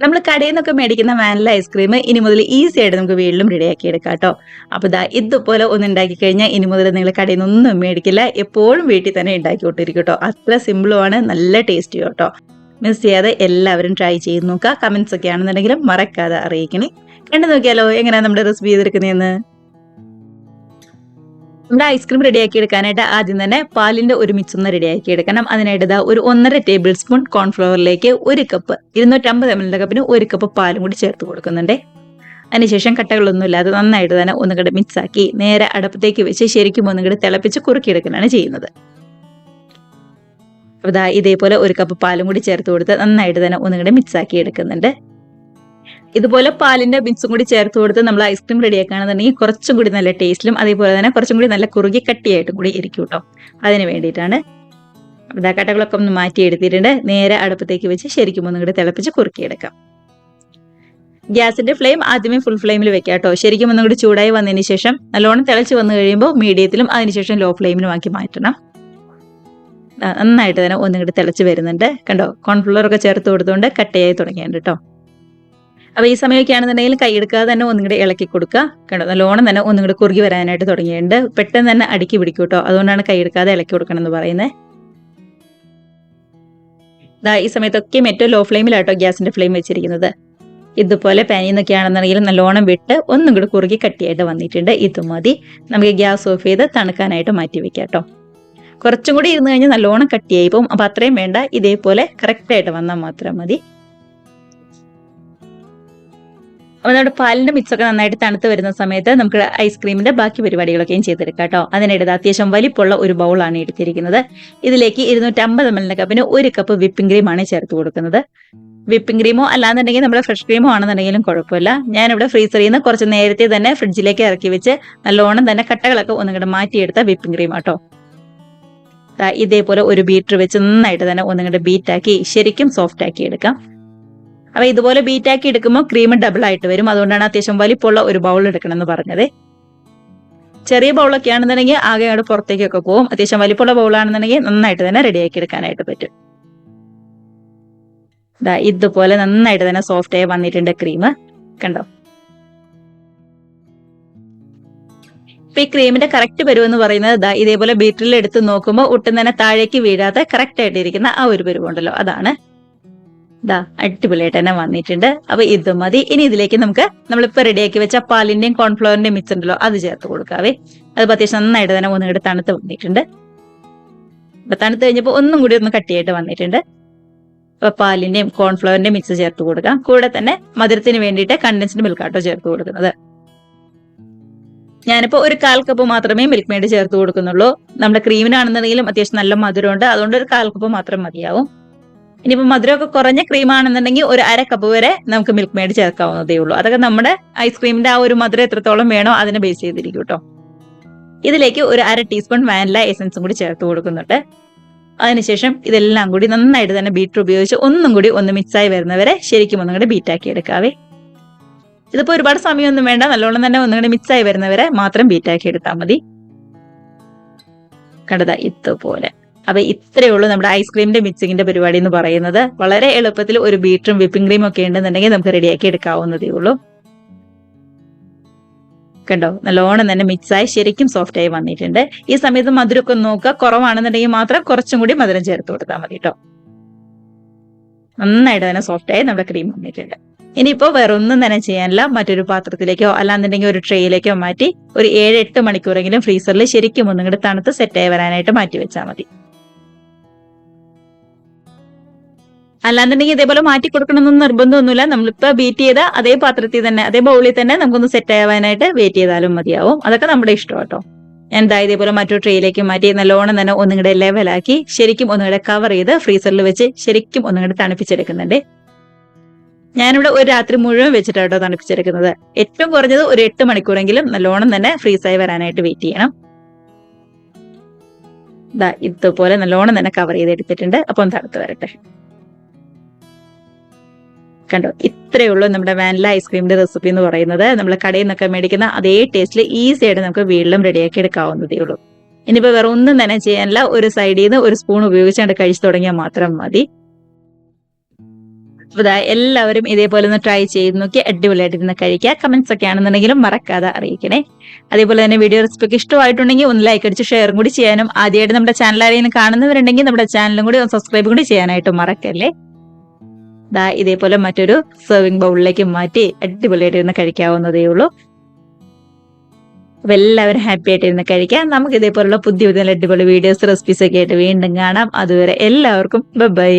നമ്മൾ കടയിൽ നിന്നൊക്കെ മേടിക്കുന്ന വാനില ഐസ്ക്രീം ഇനി മുതൽ ഈസി ആയിട്ട് നമുക്ക് വീട്ടിലും റെഡിയാക്കി എടുക്കാം കേട്ടോ. അപ്പോൾ ദാ ഇതുപോലെ ഒന്ന് ഉണ്ടാക്കി കഴിഞ്ഞാൽ ഇനി മുതൽ നിങ്ങൾ കടയിൽ നിന്നൊന്നും മേടിക്കില്ല, എപ്പോഴും വീട്ടിൽ തന്നെ ഉണ്ടാക്കി കൊണ്ടിരിക്കും കേട്ടോ. അത്ര സിമ്പിളുമാണ്, നല്ല ടേസ്റ്റിയും കേട്ടോ. മിസ് ചെയ്യാതെ എല്ലാവരും ട്രൈ ചെയ്ത് നോക്കുക. കമൻസ് ഒക്കെ ആണെന്നുണ്ടെങ്കിലും മറക്കാതെ അറിയിക്കണേ. കണ്ടു നോക്കിയാലോ എങ്ങനെയാണ് നമ്മുടെ റെസിപ്പി ചെയ്തെടുക്കുന്നതെന്ന്. നമ്മുടെ ഐസ്ക്രീം റെഡിയാക്കി എടുക്കാനായിട്ട് ആദ്യം തന്നെ പാലിന്റെ ഒരു മിക്സ് ഒന്ന് റെഡിയാക്കി എടുക്കണം. അതിനായിട്ട് ഇതാ ഒരു 1.5 ടേബിൾ സ്പൂൺ കോൺഫ്ലവറിലേക്ക് 1 കപ്പ് 250 ml കപ്പിന് 1 കപ്പ് പാലും കൂടി ചേർത്ത് കൊടുക്കുന്നുണ്ട്. അതിനുശേഷം കട്ടകളൊന്നും ഇല്ലാതെ നന്നായിട്ട് തന്നെ ഒന്നുകൂടെ മിക്സ് ആക്കി നേരെ അടുപ്പത്തേക്ക് വെച്ച് ശരിക്കും ഒന്നുകൂടെ തിളപ്പിച്ച് കുറുക്കിയെടുക്കുകയാണ് ചെയ്യുന്നത്. അപ്പോൾ ഇതാ ഇതേപോലെ 1 കപ്പ് പാലും കൂടി ചേർത്ത് കൊടുത്ത് നന്നായിട്ട് തന്നെ ഒന്നുകൂടെ മിക്സ് ആക്കി എടുക്കുന്നുണ്ട്. ഇതുപോലെ പാലിന്റെ മിക്സും കൂടി ചേർത്ത് കൊടുത്ത് നമ്മൾ ഐസ്ക്രീം റെഡിയാക്കുകയാണെന്നുണ്ടെങ്കിൽ കുറച്ചും കൂടി നല്ല ടേസ്റ്റിലും അതേപോലെ തന്നെ കുറച്ചും കൂടി നല്ല കുറുകി കട്ടിയായിട്ടും കൂടി ഇരിക്കും കേട്ടോ. അതിന് വേണ്ടിയിട്ടാണ്. ഇതാ കട്ടകളൊക്കെ ഒന്ന് മാറ്റി എടുത്തിട്ടുണ്ട്. നേരെ അടുപ്പത്തേക്ക് വെച്ച് ശരിക്കും ഒന്നും കൂടി തിളപ്പിച്ച് കുറുക്കിയെടുക്കാം. ഗ്യാസിന്റെ ഫ്ലെയിം ആദ്യമേ ഫുൾ ഫ്ലെയിമിൽ വെക്കാം കേട്ടോ. ശരിക്കും ഒന്നും കൂടി ചൂടായി വന്നതിന് ശേഷം നല്ലോണം തിളച്ച് വന്നു കഴിയുമ്പോൾ മീഡിയത്തിലും അതിനുശേഷം ലോ ഫ്ലെയിമിലും ആക്കി മാറ്റണം. നന്നായിട്ട് തന്നെ ഒന്നും കൂടി തിളച്ച് വരുന്നുണ്ട്. കണ്ടോ, കോൺഫ്ലവർ ഒക്കെ ചേർത്ത് കൊടുത്തുകൊണ്ട് കട്ടയായി തുടങ്ങിയുണ്ട് കേട്ടോ. അപ്പോൾ ഈ സമയമൊക്കെ ആണെന്നുണ്ടെങ്കിൽ കൈ എടുക്കാതെ തന്നെ ഒന്നും കൂടി ഇളക്കി കൊടുക്കുക. കണ്ടോ, നല്ലോണം തന്നെ ഒന്നും കൂടി കുറുകി വരാനായിട്ട് തുടങ്ങിയിട്ടുണ്ട്. പെട്ടെന്ന് തന്നെ അടുക്കി പിടിക്കും കേട്ടോ. അതുകൊണ്ടാണ് കൈ എടുക്കാതെ ഇളക്കി കൊടുക്കണം എന്ന് പറയുന്നത്. ഈ സമയത്തൊക്കെ ഏറ്റവും ലോ ഫ്ലെയിമിലാട്ടോ ഗ്യാസിന്റെ ഫ്ലെയിം വെച്ചിരിക്കുന്നത്. ഇതുപോലെ പാനിൽ നിന്നൊക്കെ ആണെന്നുണ്ടെങ്കിൽ നല്ലോണം വിട്ട് ഒന്നും കൂടി കുറുകി കട്ടിയായിട്ട് വന്നിട്ടുണ്ട്. ഇത് മതി. നമുക്ക് ഗ്യാസ് ഓഫ് ചെയ്ത് തണുക്കാനായിട്ട് മാറ്റി വെക്കാം കേട്ടോ. കുറച്ചും കൂടി ഇരുന്ന് കഴിഞ്ഞാൽ നല്ലോണം കട്ടിയായി പോകും. അപ്പോൾ അത്രയും വേണ്ട, ഇതേപോലെ കറക്റ്റായിട്ട് വന്നാൽ മാത്രം മതി. അപ്പോൾ നമ്മുടെ പാലിന്റെ മിക്സൊക്കെ നന്നായിട്ട് തണുത്ത് വരുന്ന സമയത്ത് നമുക്ക് ഐസ്ക്രീമിന്റെ ബാക്കി പരിപാടികളൊക്കെയും ചെയ്തെടുക്കാം കേട്ടോ. അതിനായിട്ട് അത്യാവശ്യം വലിപ്പമുള്ള ഒരു ബൗളാണ് എടുത്തിരിക്കുന്നത്. ഇതിലേക്ക് 250 ml കപ്പിന് 1 കപ്പ് വിപ്പിംഗ് ക്രീമാണ് ചേർത്ത് കൊടുക്കുന്നത്. വിപ്പിംഗ് ക്രീമോ അല്ലാന്നുണ്ടെങ്കിൽ നമ്മുടെ ഫ്രഷ് ക്രീമോ ആണെന്നുണ്ടെങ്കിലും കുഴപ്പമില്ല. ഞാനിവിടെ ഫ്രീസറിൽ നിന്ന് കുറച്ച് നേരത്തെ തന്നെ ഫ്രിഡ്ജിലേക്ക് ഇറക്കി വെച്ച് നല്ലോണം തന്നെ കട്ടകളൊക്കെ ഒന്നുകൂടെ മാറ്റിയെടുത്ത വിപ്പിംഗ് ക്രീം കേട്ടോ. ഇതേപോലെ ഒരു ബീറ്റർ വെച്ച് നന്നായിട്ട് തന്നെ ഒന്നുകൂടെ ബീറ്റാക്കി ശരിക്കും സോഫ്റ്റ് ആക്കി എടുക്കാം. അപ്പോൾ ഇതുപോലെ ബീറ്റാക്കി എടുക്കുമ്പോൾ ക്രീം ഡബിൾ ആയിട്ട് വരും. അതുകൊണ്ടാണ് അത്യാവശ്യം വലിപ്പമുള്ള ഒരു ബൗൾ എടുക്കണം എന്ന് പറഞ്ഞത്. ചെറിയ ബൗളൊക്കെ ആണെന്നുണ്ടെങ്കിൽ ആകെ അവിടെ പുറത്തേക്കൊക്കെ പോകും. അത്യാവശ്യം വലിപ്പമുള്ള ബൗളാണെന്നുണ്ടെങ്കിൽ നന്നായിട്ട് തന്നെ റെഡിയാക്കി എടുക്കാനായിട്ട് പറ്റും. ഇതുപോലെ നന്നായിട്ട് തന്നെ സോഫ്റ്റ് ആയി വന്നിട്ടുണ്ട് ക്രീം. കണ്ടോ, ഇപ്പൊ ഈ ക്രീമിന്റെ കറക്റ്റ് പരുവെന്ന് പറയുന്നത് ഇതേപോലെ ബീറ്ററിൽ എടുത്ത് നോക്കുമ്പോൾ ഒട്ടും തന്നെ താഴേക്ക് വീഴാതെ കറക്റ്റ് ആയിട്ട് ഇരിക്കുന്ന ആ ഒരു പരുവുണ്ടല്ലോ, അതാണ്. അടിപൊളിയായിട്ട് തന്നെ വന്നിട്ടുണ്ട്. അപ്പൊ ഇത് മതി. ഇനി ഇതിലേക്ക് നമുക്ക് നമ്മളിപ്പോ റെഡിയാക്കി വെച്ച പാലിന്റെയും കോൺഫ്ലവറിന്റെയും മിക്സ് ഉണ്ടല്ലോ, അത് ചേർത്ത് കൊടുക്കാവേ. അത് അത്യാവശ്യം നന്നായിട്ട് തന്നെ ഒന്നുകൂടി തണുത്ത് വന്നിട്ടുണ്ട്. അപ്പൊ തണുത്ത് കഴിഞ്ഞപ്പോൾ ഒന്നും കൂടി ഒന്ന് കട്ടിയായിട്ട് വന്നിട്ടുണ്ട്. അപ്പൊ പാലിന്റെയും കോൺഫ്ലവറിന്റെയും മിക്സ് ചേർത്ത് കൊടുക്കാം. കൂടെ തന്നെ മധുരത്തിന് വേണ്ടിയിട്ട് കണ്ടൻസ്ഡ് മിൽക്കാട്ടോ ചേർത്ത് കൊടുക്കുന്നത്. ഞാനിപ്പോ ഒരു 1/4 കപ്പ് മാത്രമേ മിൽക്ക് മെയ്ഡ് ചേർത്ത് കൊടുക്കുന്നുള്ളൂ. നമ്മുടെ ക്രീമിനാണെന്നുണ്ടെങ്കിലും അത്യാവശ്യം നല്ല മധുരമുണ്ട്. അതുകൊണ്ട് ഒരു 1/4 കപ്പ് മാത്രം മതിയാവും. ഇനിയിപ്പോൾ മധുരമൊക്കെ കുറഞ്ഞ ക്രീം ആണെന്നുണ്ടെങ്കിൽ ഒരു 1/2 കപ്പ് വരെ നമുക്ക് മിൽക്ക് മെയ്ഡ് ചേർക്കാവുന്നതേ ഉള്ളൂ. അതൊക്കെ നമ്മുടെ ഐസ്ക്രീമിന്റെ ആ ഒരു മധുരം എത്രത്തോളം വേണോ അതിനെ ബേസ് ചെയ്തിരിക്കും കേട്ടോ. ഇതിലേക്ക് ഒരു 1/2 ടീസ്പൂൺ വാനില എസൻസും കൂടി ചേർത്ത് കൊടുക്കുന്നുണ്ട്. അതിനുശേഷം ഇതെല്ലാം കൂടി നന്നായിട്ട് തന്നെ ബീറ്റർ ഉപയോഗിച്ച് ഒന്നും കൂടി ഒന്ന് മിക്സായി വരുന്നവരെ ശരിക്കും ഒന്നും കൂടി ബീറ്റാക്കി എടുക്കാവേ. ഇതിപ്പോൾ ഒരുപാട് സമയമൊന്നും വേണ്ട, നല്ലോണം തന്നെ ഒന്നും കൂടി മിക്സായി വരുന്നവരെ മാത്രം ബീറ്റാക്കി എടുത്താൽ മതി. കണ്ടതാ ഇതുപോലെ. അപ്പൊ ഇത്രയേ ഉള്ളൂ നമ്മുടെ ഐസ്ക്രീമിന്റെ മിക്സിങ്ങിന്റെ പരിപാടി എന്ന് പറയുന്നത്. വളരെ എളുപ്പത്തിൽ ഒരു ബീറ്ററും വിപ്പിംഗ് ക്രീമും ഒക്കെ ഉണ്ടെന്നുണ്ടെങ്കിൽ നമുക്ക് റെഡിയാക്കി എടുക്കാവുന്നതേ ഉള്ളൂ. കണ്ടോ, നല്ലോണം തന്നെ മിക്സായി ശരിക്കും സോഫ്റ്റ് ആയി വന്നിട്ടുണ്ട്. ഈ സമയത്ത് മധുരമൊക്കെ നോക്കുക, കുറവാണെന്നുണ്ടെങ്കിൽ മാത്രം കുറച്ചും കൂടി മധുരം ചേർത്ത് കൊടുത്താൽ മതി കേട്ടോ. നന്നായിട്ട് തന്നെ സോഫ്റ്റ് ആയി നമ്മുടെ ക്രീം വന്നിട്ടുണ്ട്. ഇനിയിപ്പോ വേറെ ഒന്നും തന്നെ ചെയ്യാനില്ല. മറ്റൊരു പാത്രത്തിലേക്കോ അല്ലാന്നുണ്ടെങ്കിൽ ഒരു ട്രേയിലേക്കോ മാറ്റി ഒരു 7-8 മണിക്കൂറെങ്കിലും ഫ്രീസറിൽ ശരിക്കും ഒന്നും കൂടി തണുത്ത് സെറ്റായി വരാനായിട്ട് മാറ്റി വെച്ചാൽ മതി. അല്ലാന്നുണ്ടെങ്കിൽ ഇതേപോലെ മാറ്റി കൊടുക്കണമെന്നൊന്നും നിർബന്ധമൊന്നുമില്ല. നമ്മളിപ്പോ ബീറ്റ് ചെയ്ത അതേ പാത്രത്തിൽ തന്നെ അതേ ബൗളിൽ തന്നെ നമുക്കൊന്ന് സെറ്റ് ആവാനായിട്ട് വെയിറ്റ് ചെയ്താലും മതിയാവും. അതൊക്കെ നമ്മുടെ ഇഷ്ടം കേട്ടോ. ഞാൻ ഇതേപോലെ മറ്റൊരു ട്രേയിലേക്ക് മാറ്റി നല്ലോണം തന്നെ ഒന്നും കൂടെ ലെവലാക്കി ശരിക്കും ഒന്നും കൂടെ കവർ ചെയ്ത് ഫ്രീസറിൽ വെച്ച് ശരിക്കും ഒന്നും കൂടെ തണുപ്പിച്ചെടുക്കുന്നുണ്ട്. ഞാനിവിടെ ഒരു രാത്രി മുഴുവൻ വെച്ചിട്ടാട്ടോ തണുപ്പിച്ചെടുക്കുന്നത്. ഏറ്റവും കുറഞ്ഞത് ഒരു 8 മണിക്കൂറെങ്കിലും നല്ലോണം തന്നെ ഫ്രീസായി വരാനായിട്ട് വെയിറ്റ് ചെയ്യണം. ഇതുപോലെ നല്ലോണം തന്നെ കവർ ചെയ്തെടുത്തിട്ടുണ്ട്. അപ്പം തണുത്ത് വരട്ടെ. കണ്ടോ, ഇത്രയേ ഉള്ളൂ നമ്മുടെ വാനില ഐസ്ക്രീമിന്റെ റെസിപ്പി എന്ന് പറയുന്നത്. നമ്മൾ കടയിൽ നിന്നൊക്കെ മേടിക്കുന്ന അതേ ടേസ്റ്റിൽ ഈസി ആയിട്ട് നമുക്ക് വീട്ടിലും റെഡിയാക്കി എടുക്കാവുന്നതേ ഉള്ളൂ. ഇനിയിപ്പോൾ വേറെ ഒന്നും തന്നെ ചെയ്യാനില്ല. ഒരു സൈഡിൽ നിന്ന് ഒരു സ്പൂൺ ഉപയോഗിച്ചാണ്ട് കഴിച്ചു തുടങ്ങിയാൽ മാത്രം മതി. അപ്പൊ ദാ എല്ലാവരും ഇതേപോലെ ഒന്ന് ട്രൈ ചെയ്ത് നോക്കി അടിപൊളിയായിട്ട് ഇരുന്ന് കഴിക്കുക. കമന്റ്സ് ഒക്കെ ആണെന്നുണ്ടെങ്കിലും മറക്കാതെ അറിയിക്കണേ. അതേപോലെ തന്നെ വീഡിയോ റെസിപ്പി ഒക്കെ ഇഷ്ടമായിട്ടുണ്ടെങ്കിൽ ഒന്ന് ലൈക്ക് അടിച്ച് ഷെയറും കൂടി ചെയ്യാനും, ആദ്യമായിട്ട് നമ്മുടെ ചാനൽ ആരെങ്കിലും കാണുന്നവരുണ്ടെങ്കിൽ നമ്മുടെ ചാനലും കൂടി ഒന്ന് സബ്സ്ക്രൈബ് കൂടി ചെയ്യാനായിട്ട് മറക്കല്ലേ. ദാ ഇതേപോലെ മറ്റൊരു സെർവിങ് ബൗളിലേക്ക് മാറ്റി അടിപൊളിയായിട്ട് ഇരുന്ന് കഴിക്കാവുന്നതേ ഉള്ളൂ. അപ്പൊ എല്ലാവരും ഹാപ്പി ആയിട്ട് ഇരുന്ന് കഴിക്കാം. നമുക്ക് ഇതേപോലുള്ള പുതിയ പുതിയ അടിപൊളി വീഡിയോസ് റെസിപ്പീസ് ഒക്കെ ആയിട്ട് വീണ്ടും കാണാം. അതുവരെ എല്ലാവർക്കും ബൈ.